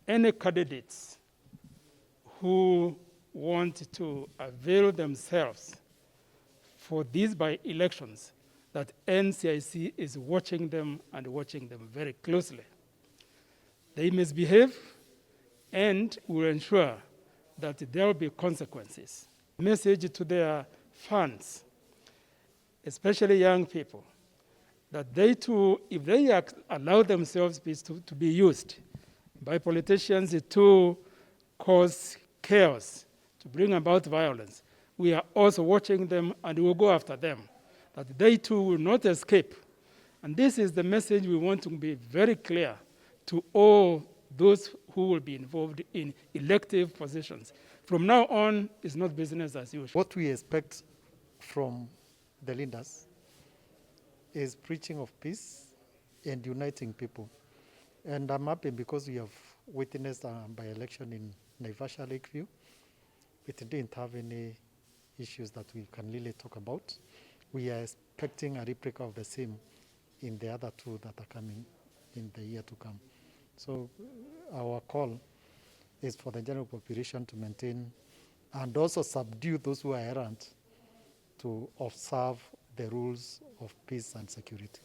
any candidates who want to avail themselves for these by-elections, that NCIC is watching them and watching them very closely. They misbehave and will ensure that there will be consequences. Message to their fans, especially young people, that they too, if they allow themselves to be used by politicians to cause chaos, to bring about violence, we are also watching them and will go after them, that they too will not escape. And this is the message we want to be very clear to all those who will be involved in elective positions. From now on, it's not business as usual. What we expect from the leaders is preaching of peace and uniting people. And I'm happy because we have witnessed a by-election in Naivasha Lakeview. We didn't have any issues that we can really talk about. We are expecting a replica of the same in the other two that are coming in the year to come. So our call is for the general population to maintain and also subdue those who are errant, to observe the rules of peace and security.